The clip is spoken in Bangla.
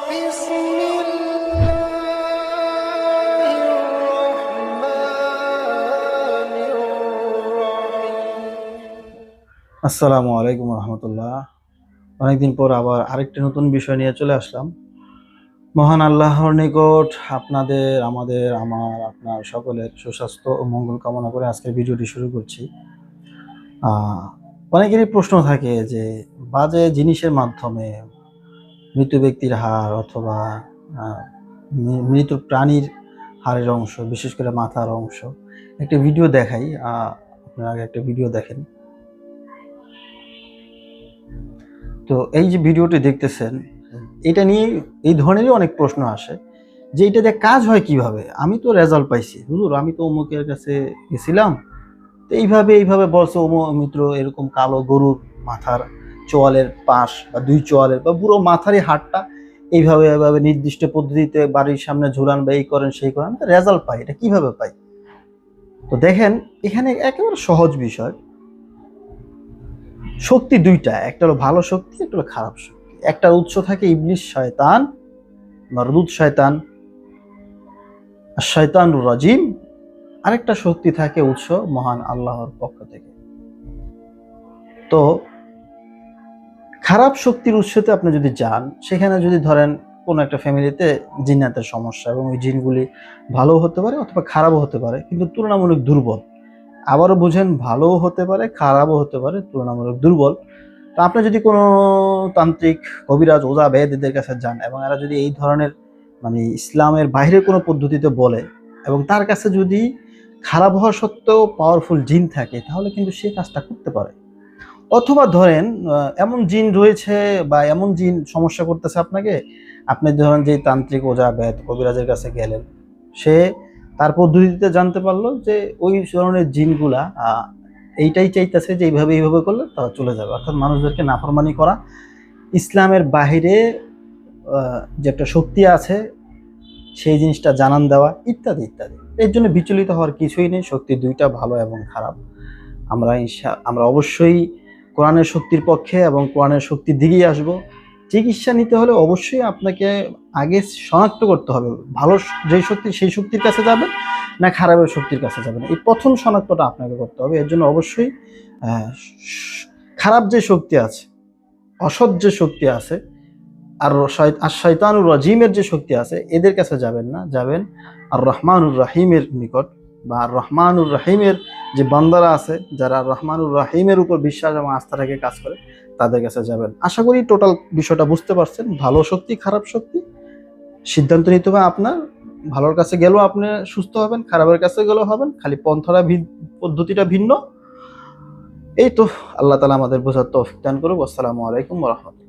بسم الله الرحمن الرحيم আসসালামু আলাইকুম রহমতুল্লাহ। অনেকদিন পর আবার আরেকটি নতুন বিষয় নিয়ে চলে আসলাম। মহান আল্লাহর নিকট আপনাদের, আমাদের, আপনার সকলের সুস্বাস্থ্য ও মঙ্গল কামনা করে আজকের ভিডিওটি শুরু করছি। অনেকেরই প্রশ্ন থাকে যে বাজে জিনিসের মাধ্যমে মৃত ব্যক্তির হাড় অথবা মৃত প্রাণীর হাড়ের অংশ, বিশেষ করে মাথার অংশ, একটা ভিডিও দেখাই। আপনারা আগে একটা ভিডিও দেখেন। তো এই যে ভিডিওটি দেখতেছেন, এটা নিয়ে এই ধরনেরই অনেক প্রশ্ন আসে যে এটা দিয়ে কাজ হয় কিভাবে। আমি তো রেজাল্ট পাইছি, হুজুর আমি তো অমুকের কাছে গেছিলাম, তো এইভাবে বলছে অমুক মিত্র এরকম কালো গরুর মাথার চোয়ালের পাশ বা দুই চোয়ালের বা পুরো মাথারই হাড়টা এইভাবে নির্দিষ্ট পদ্ধতিতে বাড়ির সামনে ঝুলান বা এই করেন সেই করেন, আমি তো রেজাল্ট পাই। এটা কিভাবে পাই? তো দেখেন, এখানে একেবারে সহজ বিষয়। শক্তি দুইটা, একটা হলো ভালো শক্তি, একটা হলো খারাপ শক্তি। একটার উৎস থাকে ইবলিস, শয়তান, মারদুদ শয়তান, আর শয়তানুর রাজিম। আরেকটা শক্তি থাকে উৎস মহান আল্লাহর পক্ষ থেকে। তো খারাপ শক্তির উৎসতে আপনি যদি যান, সেখানে যদি ধরেন কোনো একটা ফ্যামিলিতে জিন্নাতের সমস্যা, এবং ওই জিনগুলি ভালোও হতে পারে অথবা খারাপও হতে পারে, কিন্তু তুলনামূলক দুর্বল। আবারও বুঝেন, ভালোও হতে পারে খারাপও হতে পারে, তুলনামূলক দুর্বল। তো আপনি যদি কোনো তান্ত্রিক, কবিরাজ, ওজা, বেদ এদের কাছে যান এবং এরা যদি এই ধরনের মানে ইসলামের বাইরের কোনো পদ্ধতিতে বলে, এবং তার কাছে যদি খারাপ হওয়া সত্ত্বেও পাওয়ারফুল জিন থাকে, তাহলে কিন্তু সে কাজটা করতে পারে। অথবা ধরেন এমন জিন রয়েছে বা এমন জিন সমস্যা করতেছে আপনাকে, আপনি ধরেন যে তান্ত্রিক, ওজা, বেদ, কবিরাজের কাছে গেলেন, সে তার পদ্ধতিতে জানতে পারলো যে ওই ধরনের জিনগুলা এইটাই চাইতেছে যে এইভাবে করলে তা চলে যাবে। অর্থাৎ মানুষদেরকে নাফরমানি করা, ইসলামের বাহিরে যে একটা শক্তি আছে সেই জিনিসটা জানান দেওয়া, ইত্যাদি ইত্যাদি। এর জন্য বিচলিত হওয়ার কিছুই নেই। শক্তি দুইটা, ভালো এবং খারাপ। আমরা অবশ্যই কোরআনের শক্তির পক্ষে এবং কোরআনের শক্তির দিকেই আসব। চিকিৎসা নিতে হলে অবশ্যই আপনাকে আগে শনাক্ত করতে হবে ভালো যে শক্তি, সেই শক্তির কাছে যাবেন না খারাপের শক্তির কাছে যাবেন। এই প্রথম শনাক্তটা আপনাকে করতে হবে। এর জন্য অবশ্যই আহ, খারাপ যে শক্তি আছে, অসৎ যে শক্তি আছে, আর শয়তানুর রাজিমের যে শক্তি আছে, এদের কাছে যাবেন না, যাবেন আর রহমানুর রাহিমের নিকট। বা আর রহমানুর রাহিমের যে বান্দারা আছে, যারা রহমানুর রাহিমের উপর বিশ্বাস এবং আস্থা রেখে কাজ করে, তাদের কাছে যাবেন। আশা করি টোটাল বিষয়টা বুঝতে পারছেন। ভালো শক্তি, খারাপ শক্তি, সিদ্ধান্ত নিতে হবে আপনার। ভালোর কাছে গেলেও আপনি সুস্থ হবেন, খারাপের কাছে গেলেও হবেন, খালি পন্থাটা পদ্ধতিটা ভিন্ন। এই তো, আল্লাহ তাআলা আমাদের বোঝার তৌফিক দান করুক। আসসালামু আলাইকুম ওয়া রাহমাতুল্লাহ।